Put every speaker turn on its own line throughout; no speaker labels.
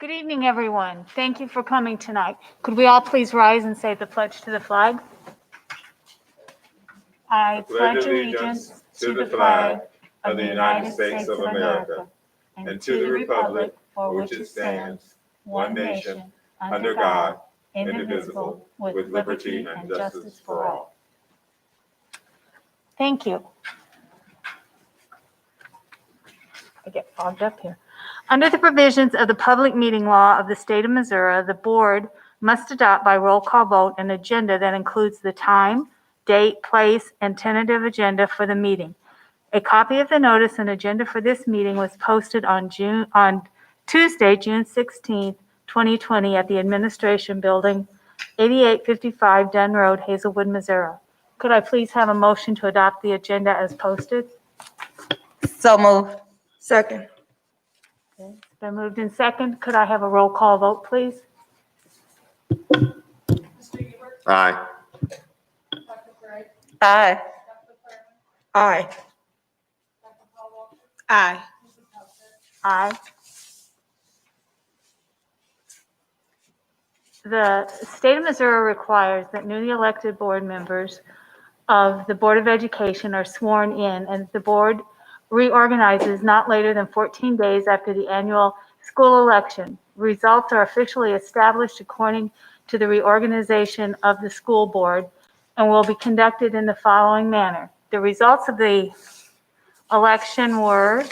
Good evening, everyone. Thank you for coming tonight. Could we all please rise and say the pledge to the flag? I pledge allegiance to the flag of the United States of America and to the republic for which it stands, one nation, under God, indivisible, with liberty and justice for all. Thank you. I get fogged up here. Under the provisions of the public meeting law of the state of Missouri, the board must adopt by roll call vote an agenda that includes the time, date, place, and tentative agenda for the meeting. A copy of the notice and agenda for this meeting was posted on Tuesday, June 16th, 2020 at the Administration Building, 8855 Dunn Road, Hazelwood, Missouri. Could I please have a motion to adopt the agenda as posted?
So moved. Second.
It's been moved in second. Could I have a roll call vote, please?
Aye.
Aye. Aye. Aye.
Aye. The state of Missouri requires that newly elected board members of the Board of Education are sworn in, and the board reorganizes not later than 14 days after the annual school election. Results are officially established according to the reorganization of the school board and will be conducted in the following manner. The results of the election were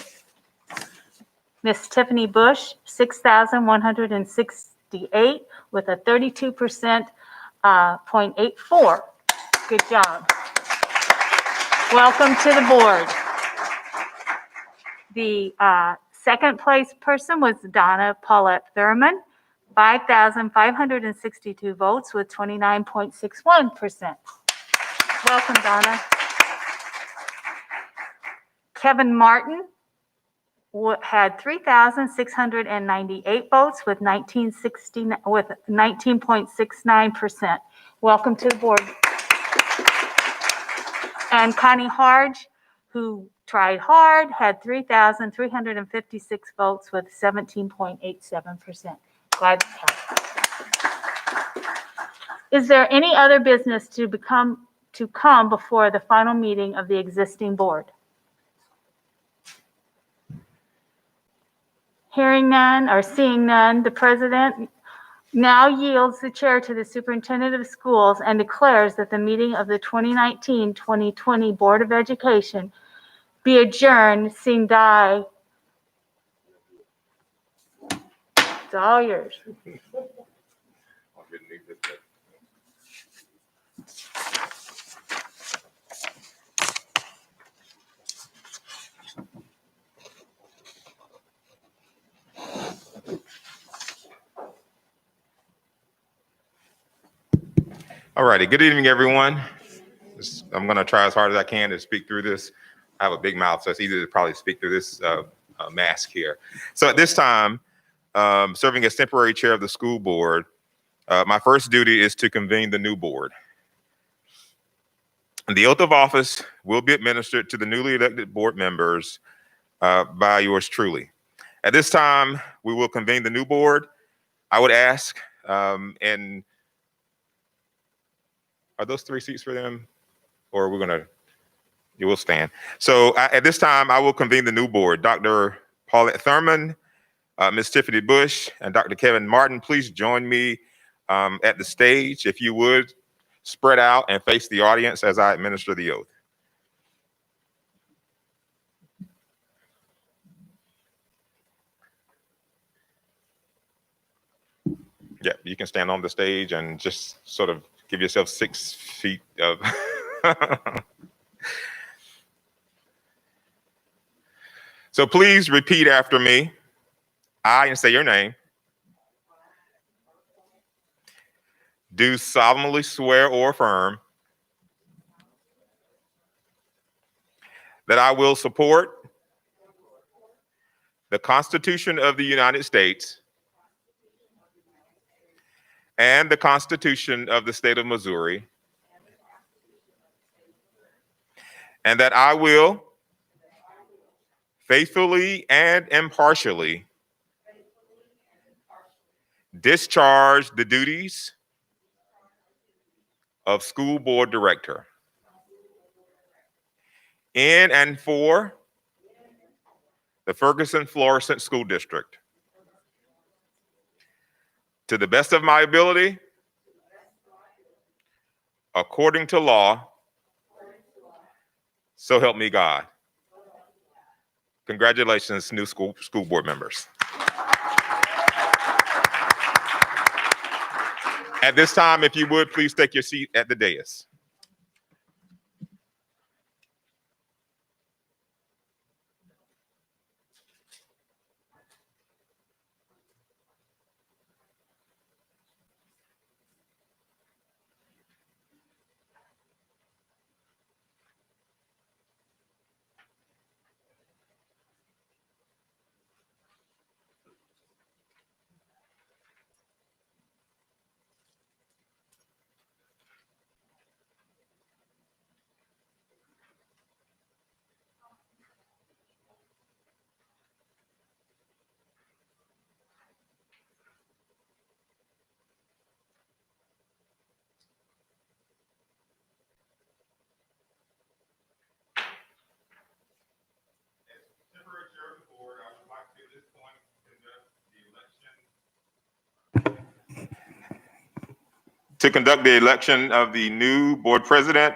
Miss Tiffany Bush, 6,168 with a 32.84. Good job. Welcome to the board. The second place person was Donna Paulette Thurman, 5,562 votes with 29.61%. Welcome, Donna. Kevin Martin had 3,698 votes with 19.69%. Welcome to the board. And Connie Harge, who tried hard, had 3,356 votes with 17.87%. Glad to have you. Is there any other business to come before the final meeting of the existing board? Hearing none or seeing none, the president now yields the chair to the superintendent of schools and declares that the meeting of the 2019-2020 Board of Education be adjourned, sine die. It's all yours.
All righty. Good evening, everyone. I'm going to try as hard as I can to speak through this. I have a big mouth, so it's easy to probably speak through this mask here. So at this time, serving as temporary chair of the school board, my first duty is to convene the new board. The oath of office will be administered to the newly elected board members by yours truly. At this time, we will convene the new board. I would ask, and are those 3 seats for them? Or you will stand. So at this time, I will convene the new board. Dr. Paulette Thurman, Ms. Tiffany Bush, and Dr. Kevin Martin, please join me at the stage. If you would, spread out and face the audience as I administer the oath. Yeah, you can stand on the stage and just sort of give yourself 6 feet of... So please repeat after me. I, and say your name, do solemnly swear or affirm that I will support the Constitution of the United States and the Constitution of the State of Missouri, and that I will faithfully and impartially discharge the duties of school board director in and for the Ferguson-Florissant School District to the best of my ability, according to law, so help me God. Congratulations, new school board members. At this time, if you would, please take your seat at the dais. To conduct the election of the new board president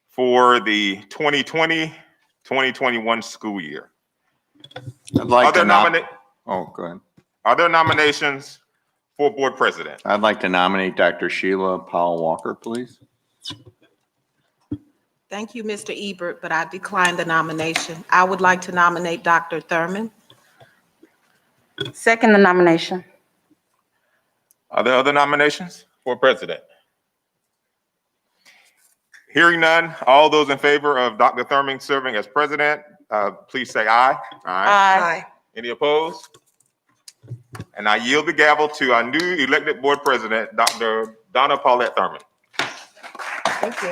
for the 2020-2021 school year.
I'd like to
nominate?
Oh, go ahead.
Are there nominations for board president?
I'd like to nominate Dr. Sheila Powell Walker, please.
Thank you, Mr. Ebert, but I decline the nomination. I would like to nominate Dr. Thurman.
Second the nomination.
Are there other nominations for president? Hearing none, all those in favor of Dr. Thurman serving as president, please say aye.
Aye.
Any opposed? And I yield the gavel to our new elected board president, Dr. Donna Paulette Thurman.
Thank you.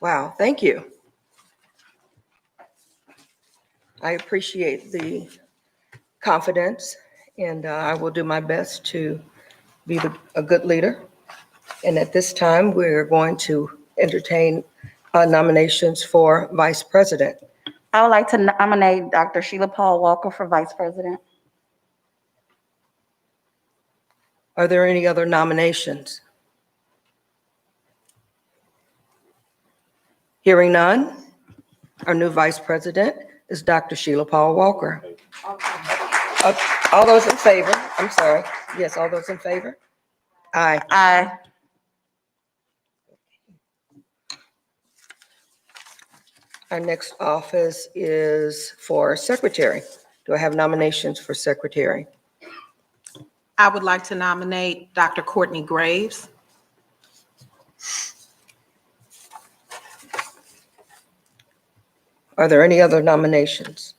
Wow, thank you. I appreciate the confidence, and I will do my best to be a good leader. And at this time, we're going to entertain nominations for vice president.
I would like to nominate Dr. Sheila Paul Walker for vice president.
Are there any other nominations? Hearing none, our new vice president is Dr. Sheila Paul Walker. All those in favor, I'm sorry. Yes, all those in favor? Aye.
Aye.
Our next office is for secretary. Do I have nominations for secretary?
I would like to nominate Dr. Courtney Graves.
Are there any other nominations?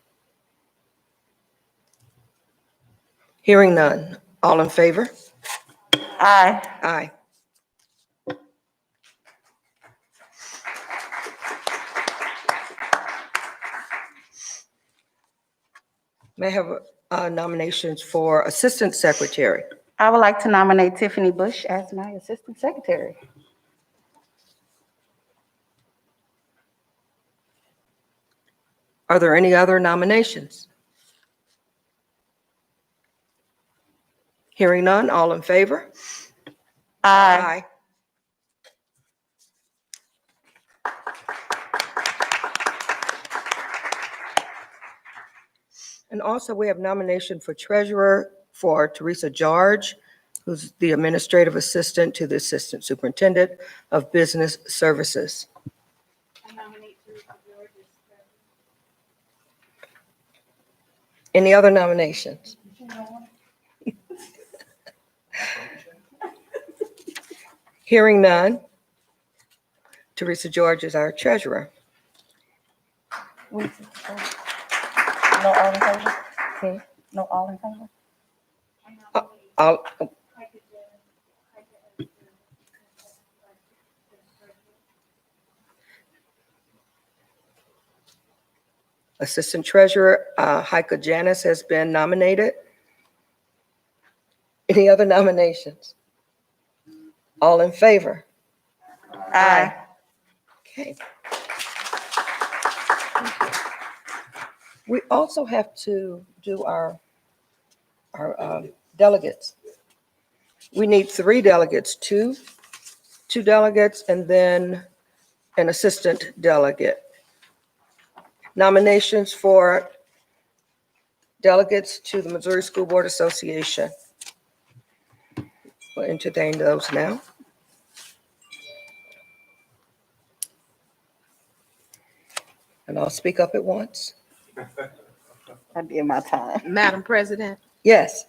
Hearing none. All in favor?
Aye.
Aye. May I have nominations for assistant secretary?
I would like to nominate Tiffany Bush as my assistant secretary.
Are there any other nominations? Hearing none, all in favor?
Aye.
And also, we have nomination for treasurer for Teresa George, who's the administrative assistant to the assistant superintendent of business services. Any other nominations? Hearing none, Teresa George is our treasurer.
No all in favor? No all in favor?
All, Assistant Treasurer Heike Janice has been nominated. Any other nominations? All in favor?
Aye.
Okay. We also have to do our delegates. We need 3 delegates, two delegates, and then an assistant delegate. Nominations for delegates to the Missouri School Board Association. We'll entertain those now. And I'll speak up at once.
I did my time.
Madam President,
Yes,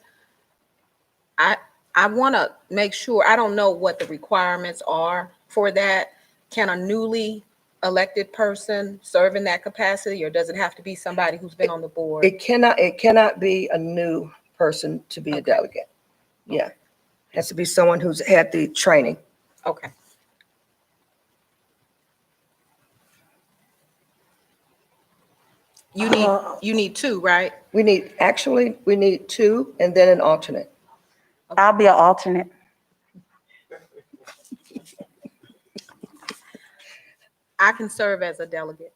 I want to make sure, I don't know what the requirements are for that. Can a newly elected person serve in that capacity, or does it have to be somebody who's been on the board?
it cannot be a new person to be a delegate. Yeah, has to be someone who's had the training.
Okay. You need 2, right?
We need 2 and then an alternate.
I'll be an alternate.
I can serve as a delegate.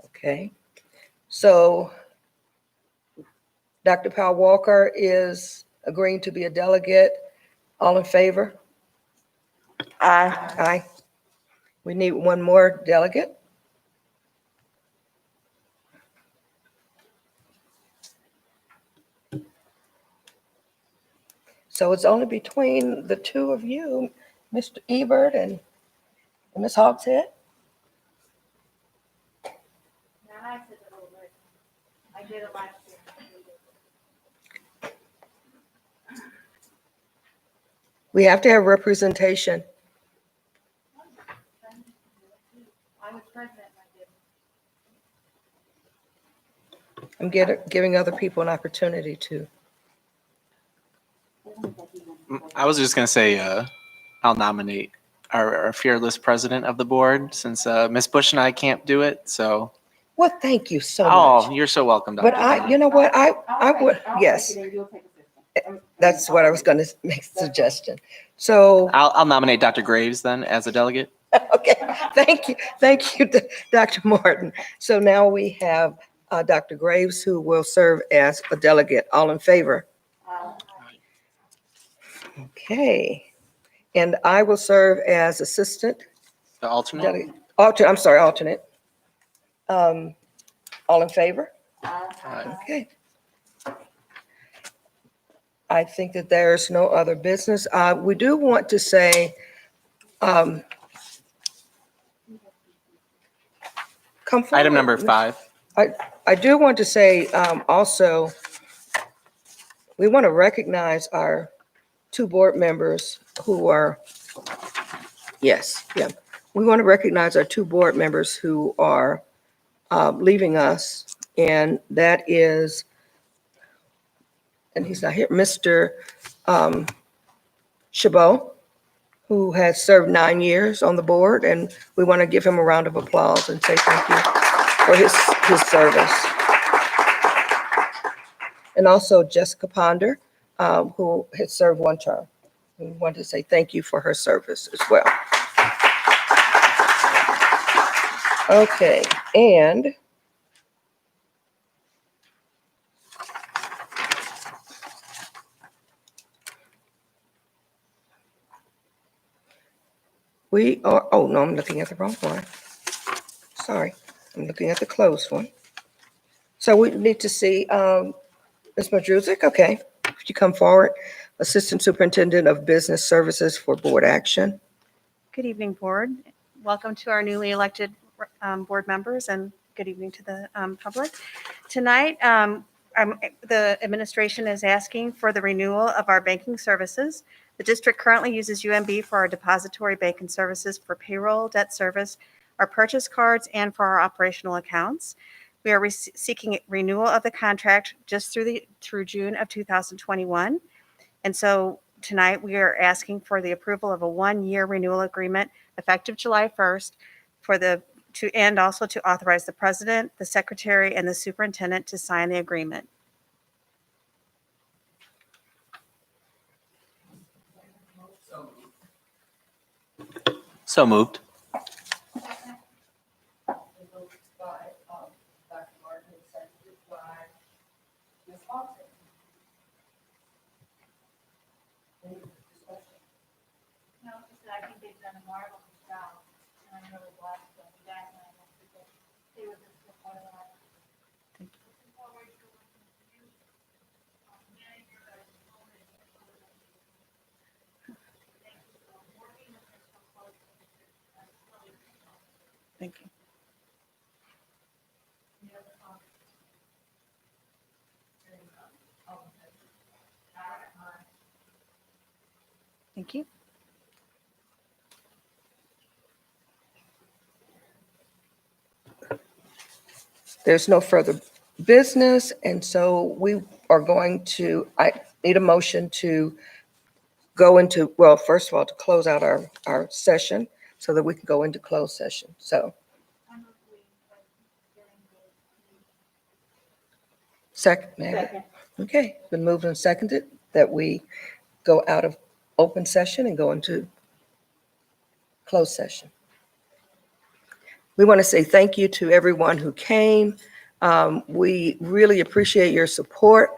Okay, so Dr. Powell Walker is agreeing to be a delegate. All in favor?
Aye.
Aye. We need one more delegate. So it's only between the 2 of you, Mr. Ebert and Ms. Hogshead.
I did it last year.
We have to have representation.
I was president and I did.
I'm giving other people an opportunity to.
I was just going to say, I'll nominate our fearless president of the board since Ms. Bush and I can't do it. So,
Well, thank you so
oh,
much.
you're so welcome, Dr.
But you know what, I would, yes. That's what I was going to make a suggestion. So,
I'll nominate Dr. Graves then as a delegate.
okay, thank you, Dr. Martin. So now we have Dr. Graves, who will serve as a delegate. All in favor? Okay, and I will serve as assistant
The alternate.
delegate, alternate. All in favor? Okay. I think that there's no other business. We do want to say, come forward.
Item number 5.
I do want to say also, we want to recognize our 2 board members who are, yes, yeah. We want to recognize our 2 board members who are leaving us, and that is, and he's not here, Mr. Chabot, who has served 9 years on the board, and we want to give him a round of applause and say thank you for his service. And also Jessica Ponder, who has served 1 term. We want to say thank you for her service as well. Okay, and we are, oh no, I'm looking at the wrong one. Sorry, I'm looking at the closed one. So we need to see Ms. Madrusik, okay, could you come forward? Assistant Superintendent of Business Services for Board Action.
Good evening, Board. Welcome to our newly elected board members, and good evening to the public. Tonight, the administration is asking for the renewal of our banking services. The district currently uses UMB for our depository banking services for payroll, debt service, our purchase cards, and for our operational accounts. We are seeking renewal of the contract just through June of 2021. And so tonight we are asking for the approval of a 1-year renewal agreement effective July 1st for the and also to authorize the president, the secretary, and the superintendent to sign the agreement.
So moved.
No, I think they've done a marvelous job, and I'm really glad to go back and I hope that they were just a part of that.
Thank you. Thank you.
There's no further business, and so we are going to, I need a motion to go into, well, first of all, to close out our session so that we can go into closed session. So. Second, ma'am. Okay, been moved and seconded that we go out of open session and go into closed session. We want to say thank you to everyone who came. We really appreciate your support.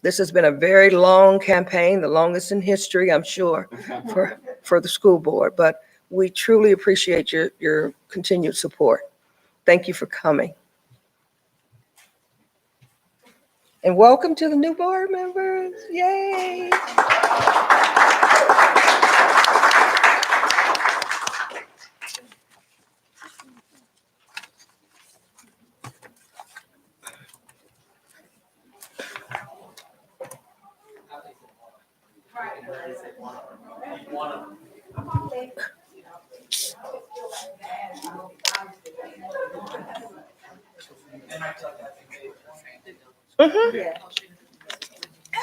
This has been a very long campaign, the longest in history, I'm sure, for the school board, but we truly appreciate your continued support. Thank you for coming. And welcome to the new board members. Yay.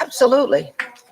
Absolutely.